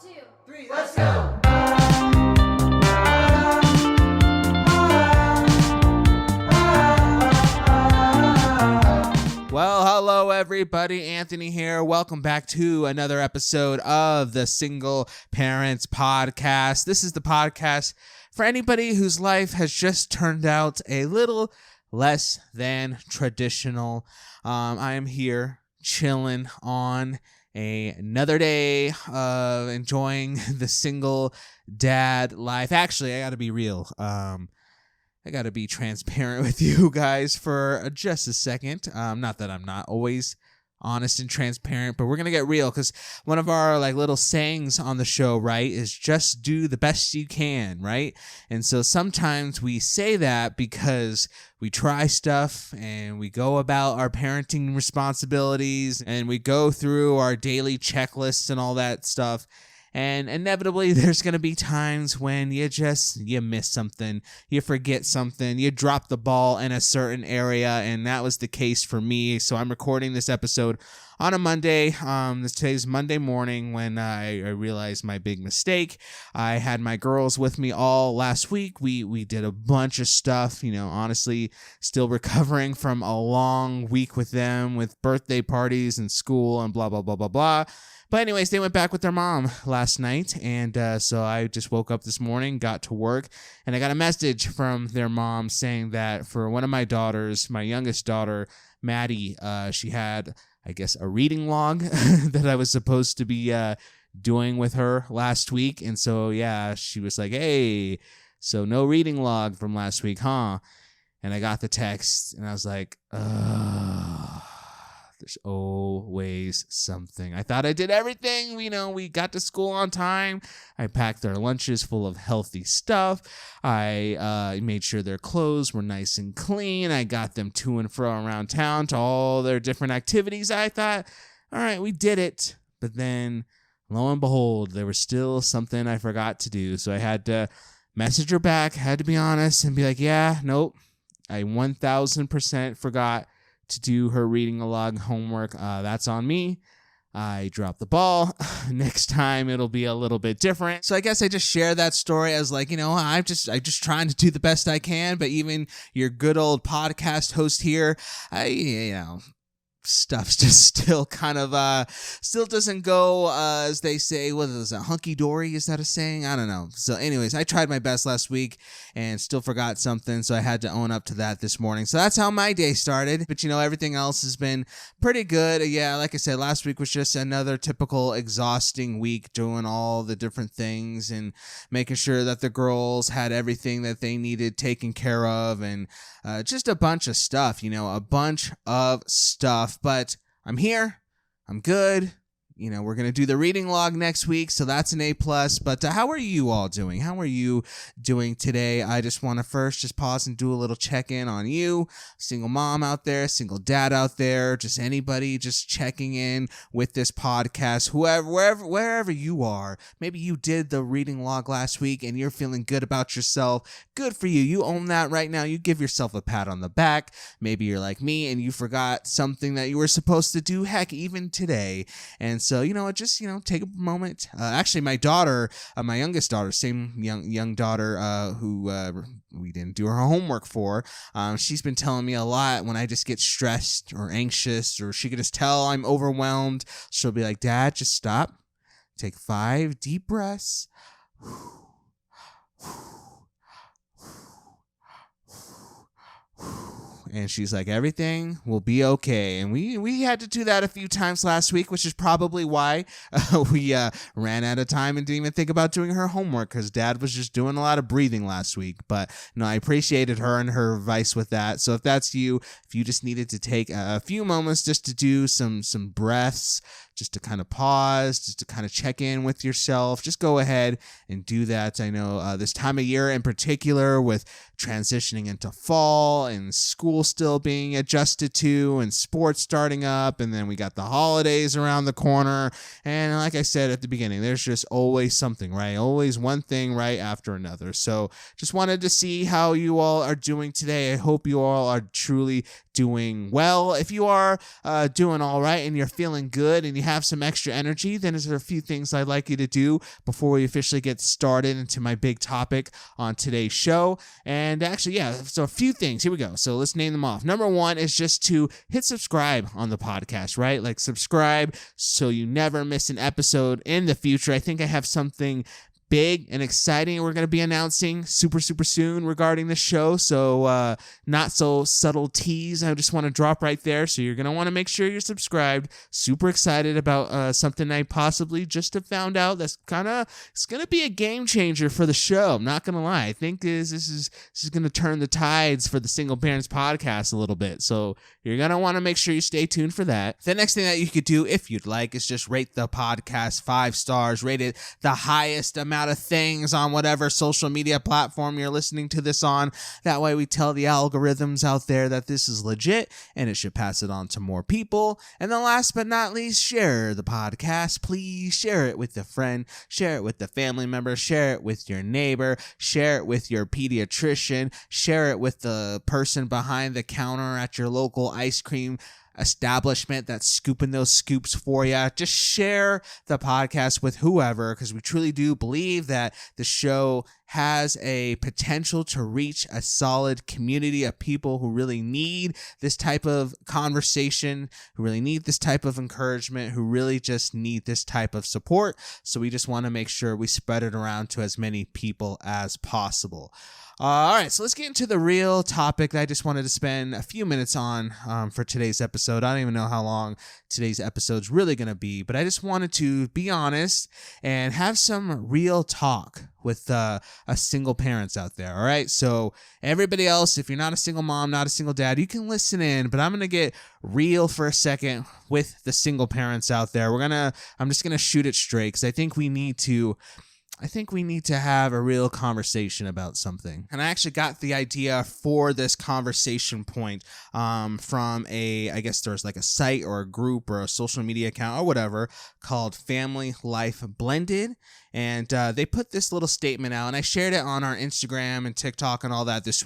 2, 3, let's go! Well, hello everybody, Anthony here. Welcome back to another episode of the Single Parents Podcast. This is the podcast for anybody whose life has just turned out a little less than traditional. I am here chilling on another day of enjoying the single dad life. Actually, I gotta be real. I got to be transparent with you guys for just a second. Not that I'm not always honest and transparent, but we're going to get real because one of our little sayings on the show, right, is just do the best you can, right? And so sometimes we say that because we try stuff and we go about our parenting responsibilities and we go through our daily checklists and all that stuff. And inevitably, there's going to be times when you miss something, you forget something, you drop the ball in a certain area, and that was the case for me. So I'm recording this episode on a Monday. Today's Monday morning when I realized my big mistake. I had my girls with me all last week. We did a bunch of stuff, honestly, still recovering from a long week with them, with birthday parties and school and blah, blah, blah, blah, blah. But anyways, they went back with their mom last night, and so I just woke up this morning, got to work, and I got a message from their mom saying that for one of my daughters, my youngest daughter, Maddie, she had, I guess, a reading log that I was supposed to be doing with her last week, and so, yeah, she was like, hey, so no reading log from last week, huh? And I got the text, and I was like, there's always something. I thought I did everything. We got to school on time. I packed their lunches full of healthy stuff. I made sure their clothes were nice and clean. I got them to and fro around town to all their different activities. I thought, all right, we did it. But then, lo and behold, there was still something I forgot to do. So I had to message her back, had to be honest, and be like, yeah, nope, I 1000% forgot to do her reading log homework. That's on me. I dropped the ball. Next time it'll be a little bit different. So I guess I just share that story as I'm just trying to do the best I can. But even your good old podcast host here, stuff's just still kind of still doesn't go as they say. What is that, hunky-dory? Is that a saying? I don't know. So anyways, I tried my best last week and still forgot something, so I had to own up to that this morning. So that's how my day started. But everything else has been pretty good. Yeah, like I said, last week was just another typical exhausting week, doing all the different things and making sure that the girls had everything that they needed taken care of, and just a bunch of stuff, a bunch of stuff. But I'm here. I'm good. We're going to do the reading log next week, so that's an A+. But how are you all doing? How are you doing today? I just want to first just pause and do a little check-in on you, single mom out there, single dad out there, just anybody just checking in with this podcast, wherever you are. Maybe you did the reading log last week and you're feeling good about yourself. Good for you. You own that right now. You give yourself a pat on the back. Maybe you're like me and you forgot something that you were supposed to do, heck, even today. And so, just, take a moment. Actually, my daughter, my youngest daughter, same young daughter who we didn't do her homework for, she's been telling me a lot when I just get stressed or anxious, or she can just tell I'm overwhelmed. She'll be like, Dad, just stop. Take 5 deep breaths. And she's like, everything will be okay. And we had to do that a few times last week, which is probably why we ran out of time and didn't even think about doing her homework, because Dad was just doing a lot of breathing last week. But I appreciated her and her advice with that. So if that's you, if you just needed to take a few moments just to do some breaths, just to kind of pause, just to kind of check in with yourself, just go ahead and do that. I know this time of year in particular, with transitioning into fall and school still being adjusted to and sports starting up, and then we got the holidays around the corner, and like I said at the beginning, there's just always something, right? Always one thing right after another. So just wanted to see how you all are doing today. I hope you all are truly doing well. If you are doing all right and you're feeling good and you have some extra energy, then there's a few things I'd like you to do before we officially get started into my big topic on today's show. And actually, so a few things. Here we go. So let's name them off. Number one is just to hit subscribe on the podcast, right? Like subscribe so you never miss an episode in the future. I think I have something big and exciting we're going to be announcing super soon regarding the show. So not so subtle tease I just want to drop right there. So you're going to want to make sure you're subscribed. Super excited about something I possibly just have found out that's it's going to be a game changer for the show. I'm not going to lie. I think this is going to turn the tides for the Single Parents Podcast a little bit. So you're going to want to make sure you stay tuned for that. The next thing that you could do, if you'd like, is just rate the podcast 5 stars, rate it the highest amount of things on whatever social media platform you're listening to this on. That way we tell the algorithms out there that this is legit and it should pass it on to more people. And then last but not least, share the podcast. Please share it with a friend, share it with the family member, share it with your neighbor, share it with your pediatrician, share it with the person behind the counter at your local ice cream establishment that's scooping those scoops for you. Just share the podcast with whoever, because we truly do believe that the show has a potential to reach a solid community of people who really need this type of conversation, who really need this type of encouragement, who really just need this type of support. So we just want to make sure we spread it around to as many people as possible. All right, so let's get into the real topic that I just wanted to spend a few minutes on for today's episode. I don't even know how long today's episode's really going to be, but I just wanted to be honest and have some real talk with single parents out there. All right, so everybody else, if you're not a single mom, not a single dad, you can listen in, but I'm going to get real for a second with the single parents out there. I'm just going to shoot it straight because I think we need to have a real conversation about something. And I actually got the idea for this conversation point from I guess there's like a site or a group or a social media account or whatever called Family Life Blended. And they put this little statement out, and I shared it on our Instagram and TikTok and all that this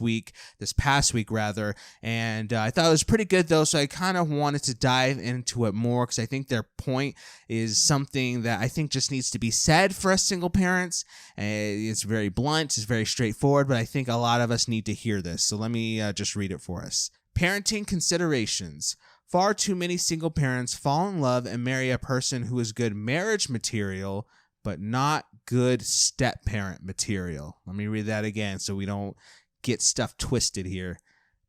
past week rather. And I thought it was pretty good though, so I kind of wanted to dive into it more because I think their point is something that I think just needs to be said for us single parents. It's very blunt, it's very straightforward, but I think a lot of us need to hear this. So let me just read it for us. Parenting considerations. Far too many single parents fall in love and marry a person who is good marriage material, but not good step-parent material. Let me read that again so we don't get stuff twisted here.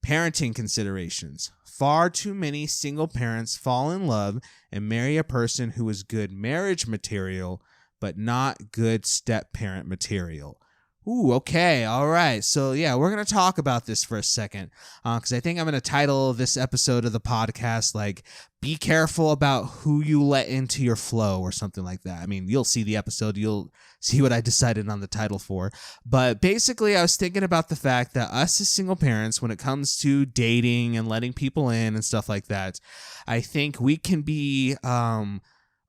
Parenting considerations. Far too many single parents fall in love and marry a person who is good marriage material, but not good step-parent material. Ooh, okay, all right. So yeah, we're going to talk about this for a second because I think I'm going to title this episode of the podcast like, be careful about who you let into your flow or something like that. I mean, you'll see the episode, you'll see what I decided on the title for. But basically, I was thinking about the fact that us as single parents, when it comes to dating and letting people in and stuff like that, I think we can be a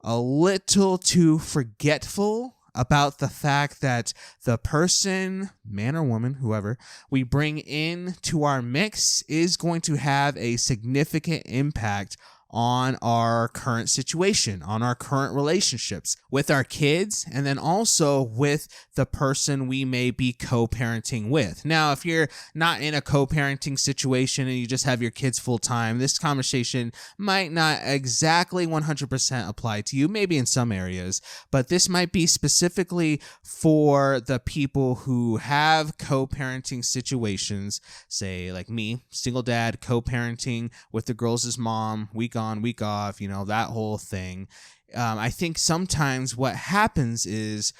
little too forgetful about the fact that the person, man or woman, whoever, we bring in to our mix is going to have a significant impact on our current situation, on our current relationships with our kids, and then also with the person we may be co-parenting with. Now, if you're not in a co-parenting situation and you just have your kids full time, this conversation might not exactly 100% apply to you, maybe in some areas, but this might be specifically for the people who have co-parenting situations, say like me, single dad, co-parenting with the girls' mom, week on, week off, that whole thing. I think sometimes what happens is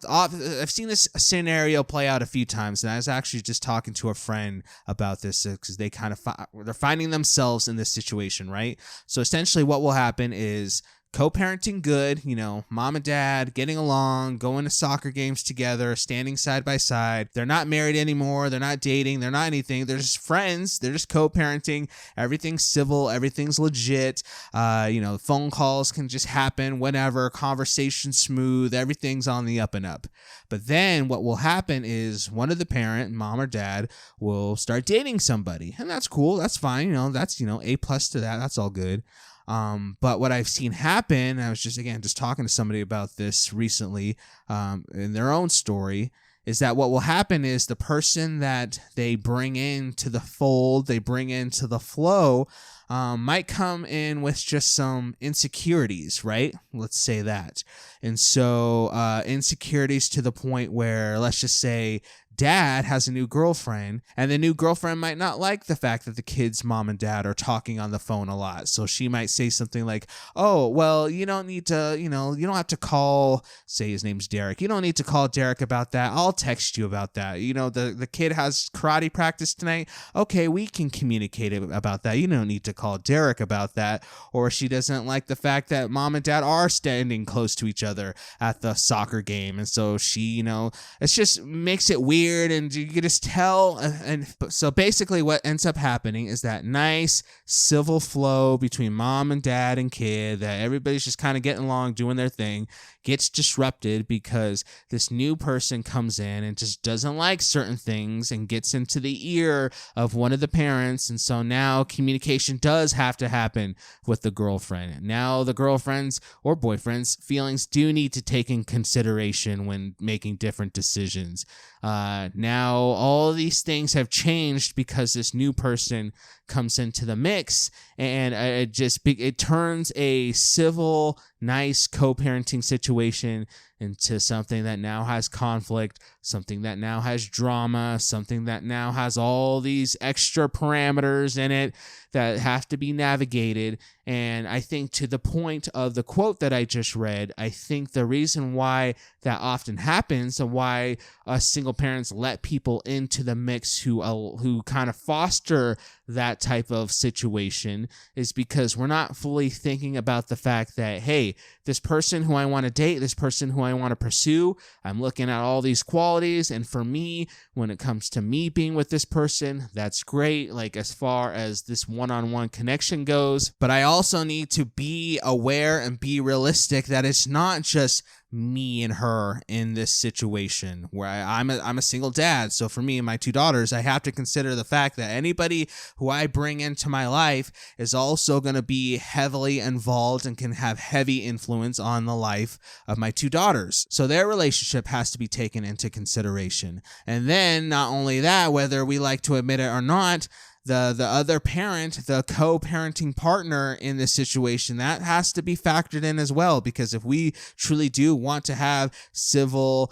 I've seen this scenario play out a few times, and I was actually just talking to a friend about this because they they're finding themselves in this situation, right? So essentially what will happen is co-parenting good, mom and dad getting along, going to soccer games together, standing side by side. They're not married anymore. They're not dating. They're not anything. They're just friends. They're just co-parenting. Everything's civil. Everything's legit. Phone calls can just happen whenever. Conversation smooth. Everything's on the up and up. But then what will happen is one of the parent, mom or dad, will start dating somebody. And that's cool. That's fine. That's, A+ to that. That's all good. But what I've seen happen, I was just talking to somebody about this recently, in their own story, is that what will happen is the person that they bring into the fold, they bring into the flow, might come in with just some insecurities, right? Let's say that. And so insecurities to the point where, let's just say, dad has a new girlfriend, and the new girlfriend might not like the fact that the kid's mom and dad are talking on the phone a lot. So she might say something like, oh, well, you don't need to, you don't have to call, say his name's Derek. You don't need to call Derek about that. I'll text you about that. The kid has karate practice tonight. Okay, we can communicate about that. You don't need to call Derek about that. Or she doesn't like the fact that mom and dad are standing close to each other at the soccer game. And so she, it just makes it weird. And you can just tell. And so basically what ends up happening is that nice civil flow between mom and dad and kid, that everybody's just kind of getting along, doing their thing, gets disrupted because this new person comes in and just doesn't like certain things and gets into the ear of one of the parents. And so now communication does have to happen with the girlfriend. Now the girlfriend's or boyfriend's feelings do need to take in consideration when making different decisions. Now all these things have changed because this new person comes into the mix, and it turns a civil, nice co-parenting situation into something that now has conflict, something that now has drama, something that now has all these extra parameters in it that have to be navigated. And I think, to the point of the quote that I just read, I think the reason why that often happens and why us single parents let people into the mix who kind of foster that type of situation is because we're not fully thinking about the fact that, hey, this person who I want to date, this person who I want to pursue, I'm looking at all these qualities, and for me, when it comes to me being with this person, that's great, like as far as this one-on-one connection goes, but I also need to be aware and be realistic that it's not just me and her in this situation where I'm a single dad. So for me and my two daughters, I have to consider the fact that anybody who I bring into my life is also going to be heavily involved and can have heavy influence on the life of my two daughters. So their relationship has to be taken into consideration. And then not only that, whether we like to admit it or not, the other parent, the co-parenting partner in this situation, that has to be factored in as well, because if we truly do want to have civil,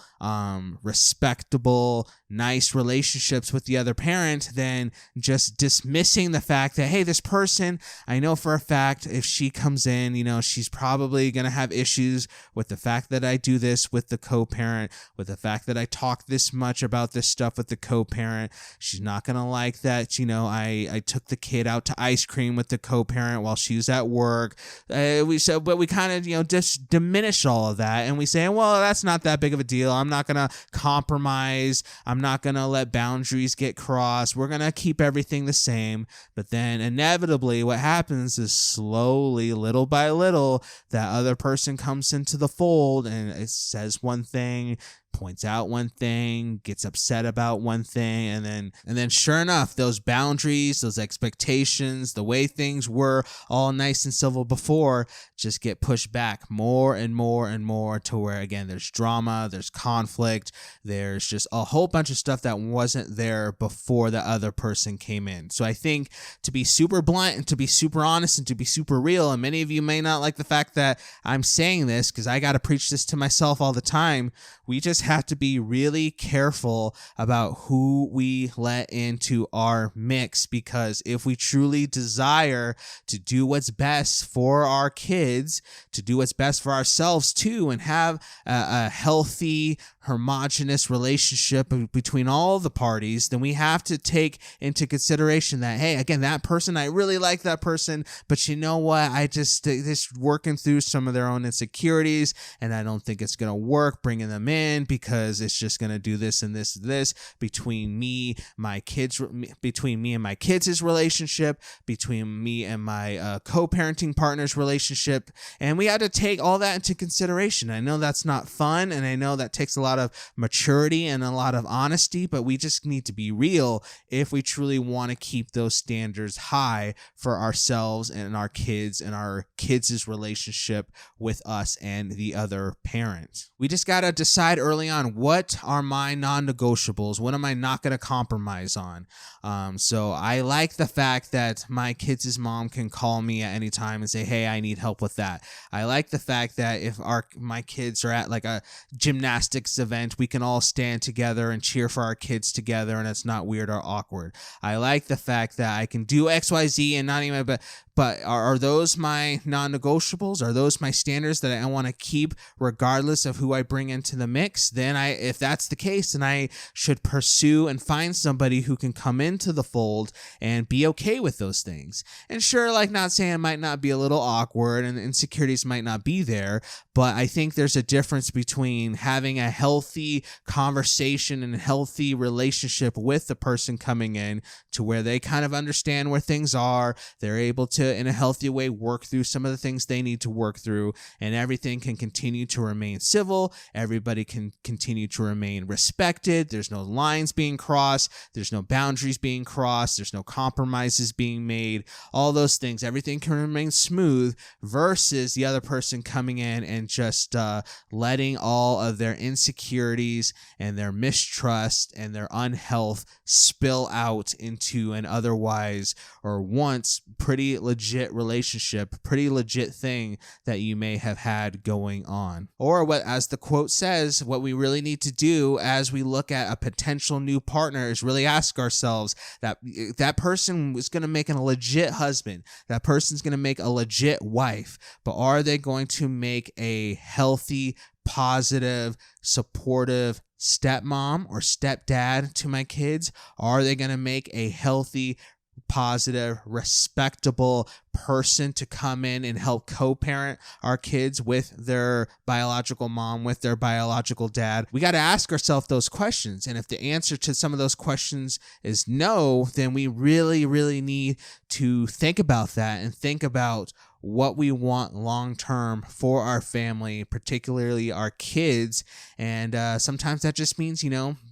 respectable, nice relationships with the other parent, then just dismissing the fact that, hey, this person, I know for a fact if she comes in, she's probably going to have issues with the fact that I do this with the co-parent, with the fact that I talk this much about this stuff with the co-parent. She's not going to like that, I took the kid out to ice cream with the co-parent while she was at work. But we kind of, just diminish all of that, and we say, well, that's not that big of a deal. I'm not going to compromise. I'm not going to let boundaries get crossed. We're going to keep everything the same. But then inevitably what happens is slowly, little by little, that other person comes into the fold and it says one thing, points out one thing, gets upset about one thing, and then sure enough, those boundaries, those expectations, the way things were all nice and civil before, just get pushed back more and more and more, to where, again, there's drama, there's conflict, there's just a whole bunch of stuff that wasn't there before the other person came in. So I think, to be super blunt and to be super honest and to be super real, and many of you may not like the fact that I'm saying this because I got to preach this to myself all the time, we just have to be really careful about who we let into our mix, because if we truly desire to do what's best for our kids, to do what's best for ourselves too, and have a healthy, homogenous relationship between all the parties, then we have to take into consideration that, hey, again, that person, I really like that person, but you know what, I just working through some of their own insecurities, and I don't think it's going to work bringing them in, because it's just going to do this and this between me and my kids' relationship, between me and my co-parenting partner's relationship, and we had to take all that into consideration. I know that's not fun, and I know that takes a lot lot of maturity and a lot of honesty, but we just need to be real if we truly want to keep those standards high for ourselves and our kids relationship with us and the other parent. We just got to decide early on, what are my non-negotiables? What am I not going to compromise on? So I like the fact that my kids' mom can call me at any time and say, hey, I need help with that. I like the fact that if my kids are at like a gymnastics event, we can all stand together and cheer for our kids together, and it's not weird or awkward. I like the fact that I can do XYZ and not even, but are those my non-negotiables? Are those my standards that I want to keep regardless of who I bring into the mix? Then if that's the case, then I should pursue and find somebody who can come into the fold and be okay with those things. And sure, like, not saying it might not be a little awkward and insecurities might not be there, but I think there's a difference between having a healthy conversation and a healthy relationship with the person coming in to where they kind of understand where things are. They're able to, in a healthy way, work through some of the things they need to work through, and everything can continue to remain civil. Everybody can continue to remain respected. There's no lines being crossed. There's no boundaries being crossed. There's no compromises being made. All those things, everything can remain smooth, versus the other person coming in and just letting all of their insecurities and their mistrust and their unhealth spill out into an otherwise or once pretty legit relationship, pretty legit thing that you may have had going on. Or what, as the quote says, what we really need to do as we look at a potential new partner is really ask ourselves that person is going to make a legit husband, that person's going to make a legit wife, but are they going to make a healthy, positive, supportive stepmom or stepdad to my kids? Are they going to make a healthy, positive, respectable person to come in and help co-parent our kids with their biological mom, with their biological dad? We got to ask ourselves those questions. And if the answer to some of those questions is no, then we really, really need to think about that and think about what we want long-term for our family, particularly our kids. And sometimes that just means,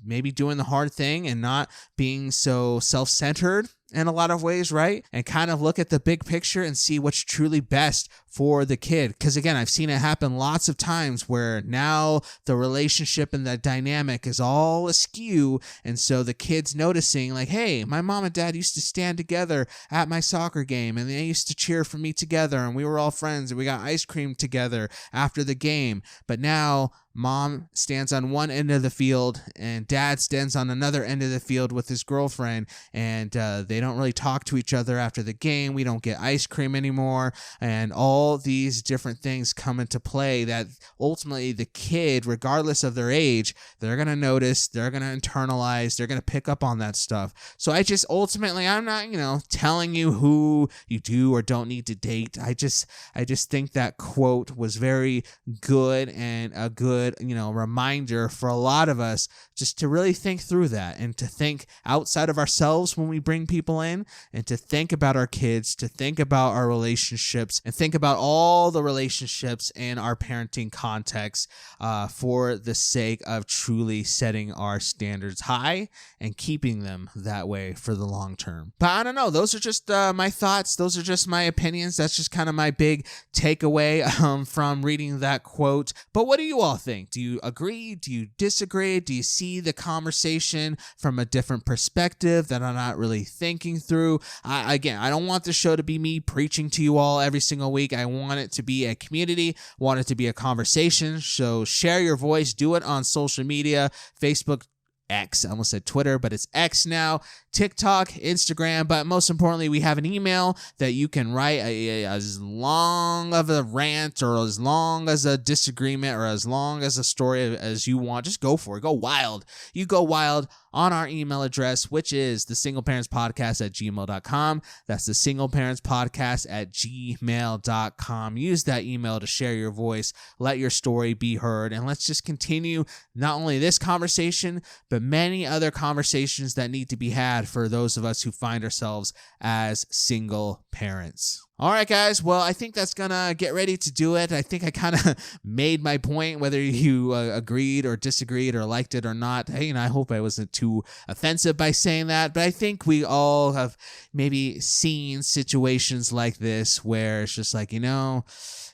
maybe doing the hard thing and not being so self-centered in a lot of ways, right? And kind of look at the big picture and see what's truly best for the kid. Because again, I've seen it happen lots of times where now the relationship and the dynamic is all askew. And so the kid's noticing like, hey, my mom and dad used to stand together at my soccer game and they used to cheer for me together and we were all friends and we got ice cream together after the game. But now mom stands on one end of the field and dad stands on another end of the field with his girlfriend, and they don't really talk to each other after the game. We don't get ice cream anymore, and all these different things come into play that ultimately the kid, regardless of their age, they're going to notice, they're going to internalize, they're going to pick up on that stuff. So I just ultimately, I'm not, telling you who you do or don't need to date. I just think that quote was very good and a good reminder for a lot of us just to really think through that and to think outside of ourselves when we bring people in, and to think about our kids, to think about our relationships, and think about all the relationships in our parenting context for the sake of truly setting our standards high and keeping them that way for the long term. But I don't know. Those are just my thoughts. Those are just my opinions. That's just kind of my big takeaway from reading that quote. But what do you all think? Do you agree? Do you disagree? Do you see the conversation from a different perspective that I'm not really thinking through? I don't want the show to be me preaching to you all every single week. I want it to be a community, want it to be a conversation. So share your voice, do it on social media, Facebook, X. I almost said Twitter, but it's X now. TikTok, Instagram, but most importantly, we have an email that you can write as long of a rant or as long as a disagreement or as long as a story as you want. Just go for it. Go wild. You go wild on our email address, which is thesingleparentspodcast@gmail.com. That's thesingleparentspodcast@gmail.com. Use that email to share your voice, let your story be heard, and let's just continue not only this conversation, but many other conversations that need to be had bad for those of us who find ourselves as single parents. All right, guys. Well, I think that's going to get ready to do it. I think I kind of made my point, whether you agreed or disagreed or liked it or not. Hey, I hope I wasn't too offensive by saying that, but I think we all have maybe seen situations like this where it's just like,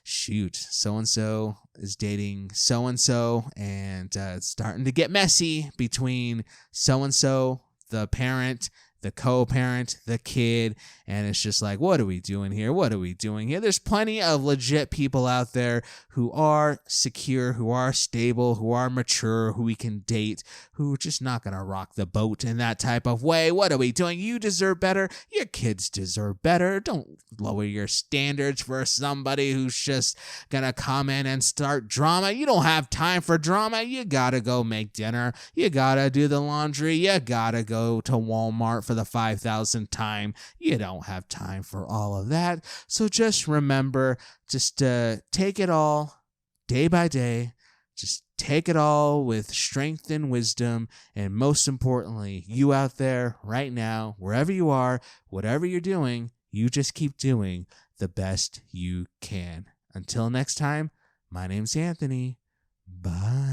shoot, so-and-so is dating so-and-so, and it's starting to get messy between so-and-so, the parent, the co-parent, the kid, and it's just like, what are we doing here? What are we doing here? There's plenty of legit people out there who are secure, who are stable, who are mature, who we can date, who are just not going to rock the boat in that type of way. What are we doing? You deserve better. Your kids deserve better. Don't lower your standards for somebody who's just going to come in and start drama. You don't have time for drama. You got to go make dinner. You got to do the laundry. You got to go to Walmart for the 5,000th time. You don't have time for all of that. So just remember, just take it all day by day. Just take it all with strength and wisdom. And most importantly, you out there right now, wherever you are, whatever you're doing, you just keep doing the best you can. Until next time, my name's Anthony. Bye.